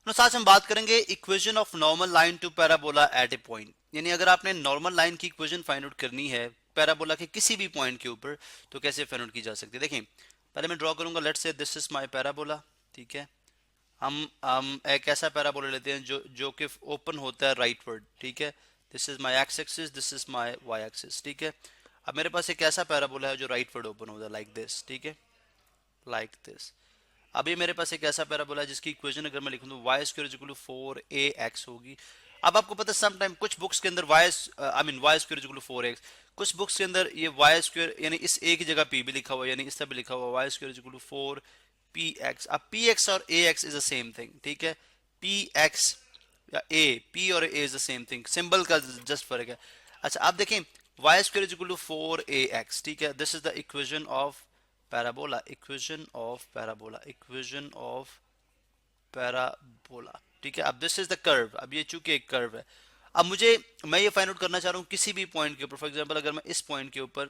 तो आज हम बात करेंगे equation of normal line to parabola at a point. यानी अगर आपने नॉर्मल लाइन की इक्वेशन फाइंड आउट करनी है पैराबोला के किसी भी पॉइंट के ऊपर तो कैसे फाइंड आउट की जा सकती है। देखिए पहले मैं ड्रॉ करूंगा, let's say this is my parabola. ठीक है, हम एक ऐसा पैराबोला लेते हैं जो कि ओपन होता है राइटवर्ड। ठीक है, this is my x axis, this is my y axis. ठीक है, अब मेरे पास एक ऐसा पैराबोला है जो राइटवर्ड ओपन होता है लाइक दिस। ठीक है, लाइक दिस। अभी मेरे पास एक ऐसा पैराबोला है जिसकी इक्वेशन अगर मैं लिखूं तो y square is equal to 4ax होगी। अब आपको पता है सम टाइम कुछ बुक्स के अंदर y square is equal to 4x, कुछ बुक्स के अंदर ये वाई स्क्वायर यानी इस ए की जगह पी भी लिखा हुआ है, यानी इस तरह भी लिखा हुआ y square is equal to 4px। अब px और ax is the same thing. ठीक है, px या a, p और a is the same thing, symbol का जस्ट फर्क है। अच्छा आप देखें y square is equal to 4ax। ठीक है, this is the equation of parabola, equation of parabola, equation of parabola. ठीक है, अब दिस इज द कर्व। अब ये चूंकि एक कर्व है, अब मैं ये फाइंड आउट करना चाह रहा हूँ किसी भी पॉइंट के ऊपर। फॉर एग्जांपल अगर मैं इस पॉइंट के ऊपर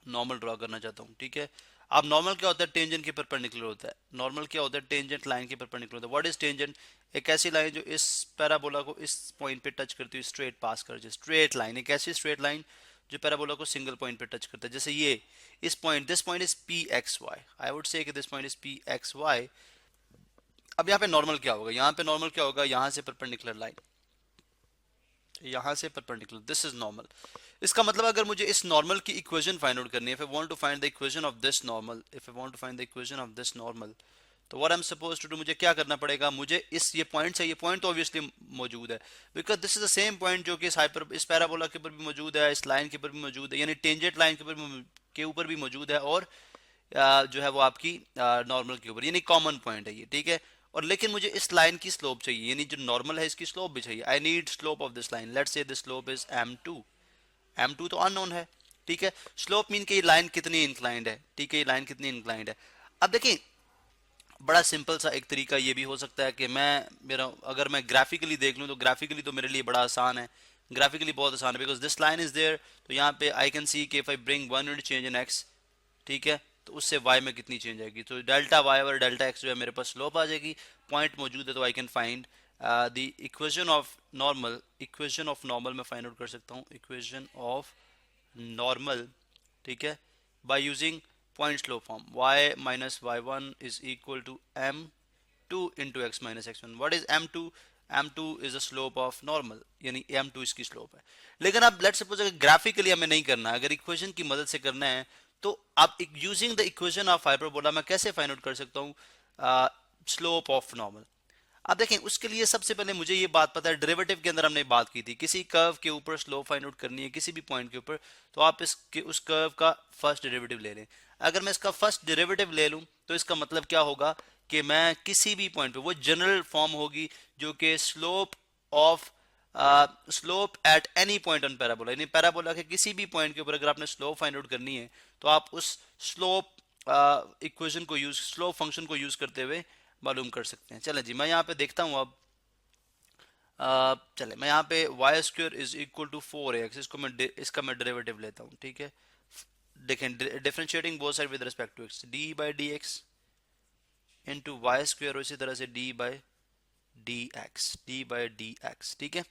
नॉर्मल ड्रॉ करना चाहता हूँ। ठीक है, अब नॉर्मल क्या होता है, टेंजेंट के परपेंडिकुलर होता है। नॉर्मल क्या होता है, टेंजेंट लाइन के परपेंडिकुलर होता है। What is tangent? एक ऐसी लाइन जो इस पैराबोला को इस पॉइंट पे टच करती हुई स्ट्रेट पास कर जाए। स्ट्रेट लाइन, एक ऐसी स्ट्रेट लाइन जो पैराबोला को सिंगल पॉइंट पे टच करता है। जैसे ये इस point, this point is P x y, I would say this point is P x y. अब यहाँ पे नॉर्मल क्या होगा, यहाँ पे नॉर्मल क्या होगा, यहाँ से परपेंडिकुलर लाइन, यहाँ से परपेंडिकुलर, दिस इज नॉर्मल। इसका मतलब अगर मुझे इस नॉर्मल की इक्वेशन फाइंड आउट करनी है, if I want to find the equation of this normal, if I want to find the equation of this normal, तो what I am suppose to do, मुझे क्या करना पड़ेगा, मुझे इस ये पॉइंट है, ये पॉइंट तो ऑब्वियसली मौजूद है because this is the same point जो कि इस पैराबोला के ऊपर भी मौजूद है, इस लाइन के ऊपर भी मौजूद है, यानी टेंजेंट लाइन के ऊपर भी मौजूद है, और जो है वो आपकी नॉर्मल के ऊपर, यानी कॉमन पॉइंट है ये। ठीक है, और लेकिन मुझे इस लाइन की स्लोप चाहिए, यानी जो नॉर्मल है इसकी स्लोप भी चाहिए। I need slope of this line, let's say this slope is m2। m2 तो अननोन है। ठीक है, स्लोप मीन कि ये लाइन कितनी इंक्लाइंड है। ठीक है, ये लाइन कितनी इंक्लाइंड है। अब देखिए बड़ा सिंपल सा एक तरीका ये भी हो सकता है कि मेरा अगर मैं ग्राफिकली देख लूँ तो ग्राफिकली तो मेरे लिए बड़ा आसान है, ग्राफिकली बहुत आसान है because this line is there. तो यहाँ पे आई कैन सी कि if I bring 1 unit change in x, ठीक है, तो उससे y में कितनी चेंज आएगी, तो डेल्टा y और डेल्टा x जो है मेरे पास स्लोप आ जाएगी। पॉइंट मौजूद है तो I can find the equation of normal. Equation of normal मैं फाइंड आउट कर सकता हूँ, इक्वेशन ऑफ नॉर्मल। ठीक है, by using point slope form, y minus y1 is equal to m2 into x minus x1। What is m2? m2 is the slope of normal, यानी m2 इसकी slope है। लेकिन अब लेट्स सपोज अगर graphically हमें नहीं करना, अगर इक्वेशन की मदद से करना है, तो अब using the equation of hyperbola मैं कैसे फाइंड आउट कर सकता हूँ स्लोप ऑफ नॉर्मल। अब देखें उसके लिए सबसे पहले मुझे ये बात पता है, डेरिवेटिव के अंदर हमने बात की थी, किसी कर्व के ऊपर स्लोप फाइंड आउट करनी है किसी भी पॉइंट के ऊपर, तो आप इसके उस कर्व का फर्स्ट डेरिवेटिव ले लें। अगर मैं इसका फर्स्ट डेरिवेटिव ले लूं तो इसका मतलब क्या होगा कि मैं किसी भी पॉइंट पे, वो जनरल फॉर्म होगी जो कि slope at any point on parabola, यानी पैराबोला के किसी भी पॉइंट के ऊपर अगर आपने स्लोप फाइंड आउट करनी है तो आप उस स्लोप इक्वेशन को यूज, स्लोप फंक्शन को यूज करते हुए मालूम कर सकते हैं। चलें जी, मैं यहाँ पे देखता हूँ अब। चले मैं यहाँ पे y square is equal to 4ax, इसका मैं डेरिवेटिव लेता हूँ। ठीक है, देखें differentiating both side with respect to x, d by D x into y square, इसी तरह से डी बाई डी एक्स। ठीक है,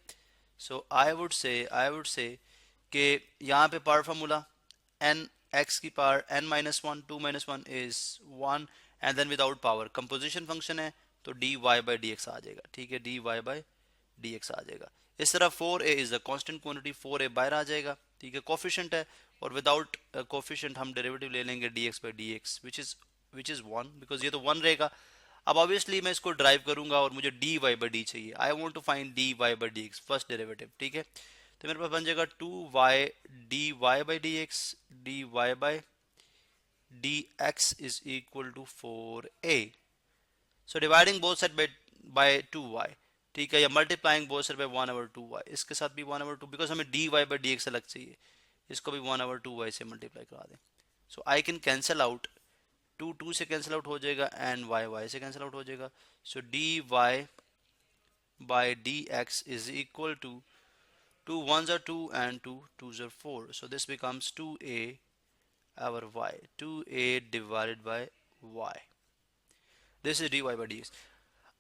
सो आई वुड से कि यहाँ पे पावर फार्मूला एन एक्स की power n minus one, 2 - 1 is 1, and then without power composition function है तो d Y by D x आ जाएगा। ठीक है, d Y by D x आ जाएगा। इस तरह 4a is the constant quantity, 4a बाहर आ जाएगा। ठीक है, कोफिशिएंट है, और विदाउट कोफिशिएंट हम डेरिवेटिव ले लेंगे dx by D x which is 1, because ये तो 1 रहेगा। अब ऑब्वियसली मैं इसको ड्राइव करूंगा और मुझे डी वाई बाई डी चाहिए, I want to find d Y by D x first derivative. ठीक है, तो मेरे पास बन जाएगा 2y d Y by D x, d Y by D x is equal to 4a। So dividing both side by 2y, ठीक है, या multiplying both side bye 1/2y, इसके साथ भी 1/2 बिकॉज हमें डी वाई बाई डी एक्स अलग चाहिए, इसको भी 1/2y से मल्टीप्लाई करा दें। So I can cancel out, 2 से कैंसिल आउट हो जाएगा एंड y से कैंसिल आउट हो जाएगा। So d Y by D x is equal to 2 1s are 2 and 2 2s are 4, so this becomes 2a over y, 2a divided by y, this is dy by dx।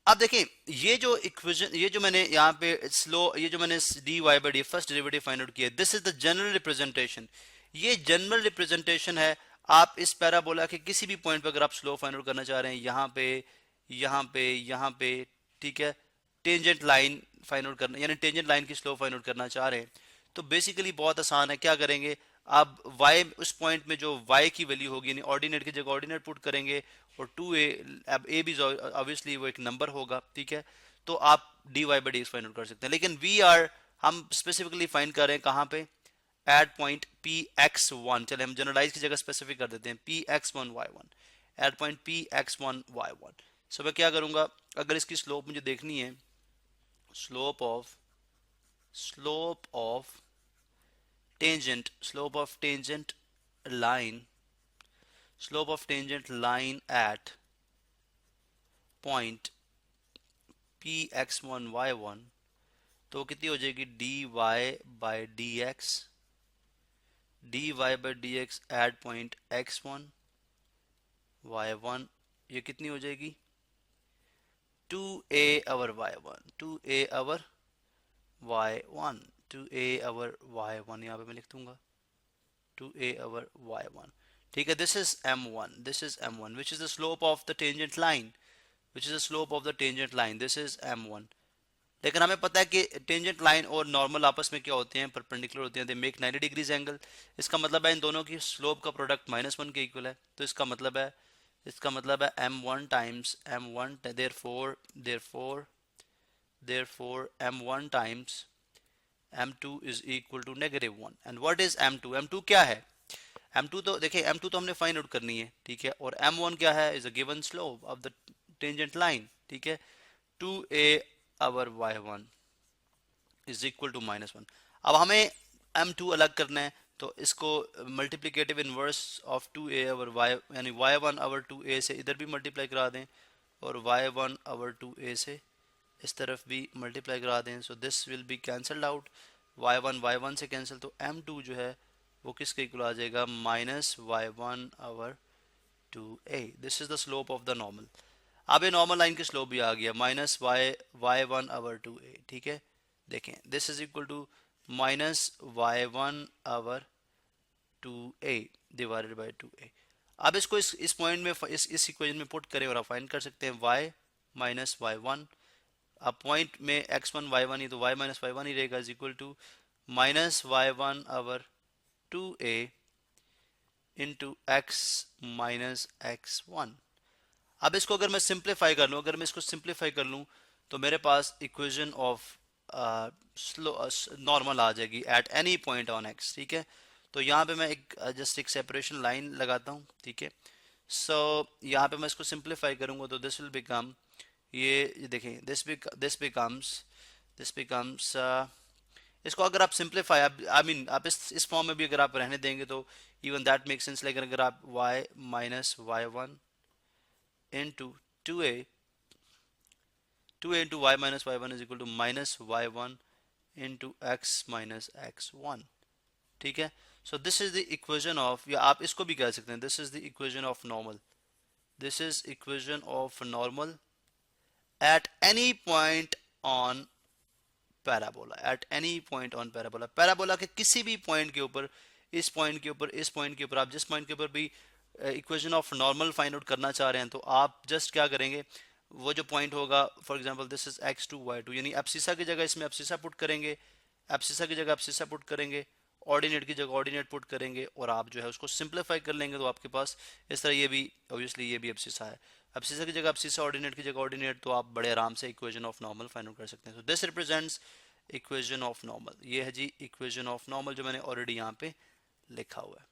अब देखें ये जो equation, ये जो मैंने यहाँ पे स्लो, ये जो मैंने d Y by d first derivative find out किया, this is the general representation, ये जनरल रिप्रेजेंटेशन है। आप इस पैराबोला के किसी भी पॉइंट पे अगर आप स्लो फाइंड आउट करना चाह रहे हैं, यहाँ पे, यहाँ पे, यहाँ पे, ठीक है, टेंजेंट लाइन फाइंड आउट करना, यानी टेंजेंट लाइन की स्लो फाइंड आउट करना चाह रहे हैं, तो बेसिकली बहुत आसान है। क्या करेंगे, आप y उस पॉइंट में जो y की वैल्यू होगी, यानी ऑर्डिनेट की जगह ऑर्डिनेट पुट करेंगे, और 2a, अब a भी ऑब्वियसली वो एक नंबर होगा, ठीक है, तो आप dy by D find out कर सकते हैं। लेकिन हम स्पेसिफिकली फाइंड कर रहे हैं कहाँ पे, एट पॉइंट px1, चले हम जनरलाइज की जगह स्पेसिफिक कर देते हैं, px1 y1, eight point px1 y1। सो मैं क्या करूंगा, अगर इसकी स्लोप मुझे देखनी है, slope of tangent, slope of tangent line at point px1 y1, तो कितनी हो जाएगी, dy by dx at point x1 y1, ये कितनी हो जाएगी, 2a over y1, 2a over y1, 2a over y1, यहाँ पे मैं लिख दूंगा 2a over y1, ठीक है। this is m1 which is the slope of the tangent line, this is m1। लेकिन हमें पता है कि टेंजेंट लाइन और नॉर्मल आपस में क्या होते हैं, परपेंडिकुलर होते हैं, दे मेक 90 डिग्रीज एंगल। इसका मतलब है इन दोनों की स्लोप का प्रोडक्ट -1 के इक्वल है, तो इसका मतलब है m1 times m1, therefore m1 times m2 is equal to -1। and what is m2 क्या है, m2 तो देखिए, m2 तो हमने फाइंड आउट करनी है, ठीक है, और m1 क्या है, is a given slope of the tangent line, ठीक है, 2a over y1 is equal to -1। अब हमें m2 अलग करना है, तो इसको multiplicative inverse of 2a over y, यानी y1 over 2a से इधर भी मल्टीप्लाई करा दें, और y1 over 2a से इस तरफ भी मल्टीप्लाई करा दें, so this will be cancelled out, y1 से कैंसिल, तो m2 जो है वो किसके इक्वल आ जाएगा, -y1 over 2a। This is the slope of the normal. अब ये नॉर्मल लाइन की स्लोप भी आ गया, -y1 over 2a, ठीक है, देखें, this is equal to -y1 over 2a divided by 2a। अब इसको इस पॉइंट में, इस इक्वेशन में पुट करें और आप फाइंड कर सकते हैं y minus y1। अब पॉइंट में x1 y1 ही, तो y minus y1 ही रहेगा, is equal to -y1 over 2a into x minus x1। अब इसको अगर मैं सिंप्लीफाई कर लूँ, तो मेरे पास इक्वेशन ऑफ नॉर्मल आ जाएगी at any point on x, ठीक है। तो यहाँ पे मैं जस्ट एक सेपरेशन लाइन लगाता हूँ, ठीक है। सो यहाँ पे मैं इसको सिंप्लीफाई करूँगा, तो दिस विल बिकम, ये देखें, दिस बिकम्स इसको अगर आप सिंप्लीफाई, आप इस फॉर्म में भी अगर आप रहने देंगे तो इवन दैट मेक सेंस। लेकिन अगर आप y minus y1 into 2a into y minus y1 is equal to -y1 into x minus x1, ठीक है। So this is the equation of, या आप इसको भी कह सकते हैं, this is the equation of normal, this is equation of normal at any point on parabola, at any point on parabola, parabola के किसी भी पॉइंट के ऊपर, इस पॉइंट के ऊपर, इस पॉइंट के ऊपर, आप जिस पॉइंट के ऊपर भी equation of normal find out करना चाह रहे हैं, तो आप जस्ट क्या करेंगे, वो जो पॉइंट होगा, for example this is x2 y2, यानी एब्सिसा की जगह इसमें एब्सिसा पुट करेंगे, एब्सिसा की जगह एब्सिसा पुट करेंगे, ऑर्डिनेट की जगह ऑर्डिनेट पुट करेंगे, और आप जो है उसको सिंप्लीफाई कर लेंगे, तो आपके पास इस तरह, ये भी ऑब्वियसली ये भी एब्सिसा है, एब्सिसा की जगह एब्सिसा, ऑर्डिनेट की जगह ऑर्डिनेट, तो आप बड़े आराम से equation of normal find out कर सकते हैं। तो this represents equation of normal, ये है जी इक्वेशन ऑफ नॉर्मल, जो मैंने ऑलरेडी यहाँ पे लिखा हुआ है।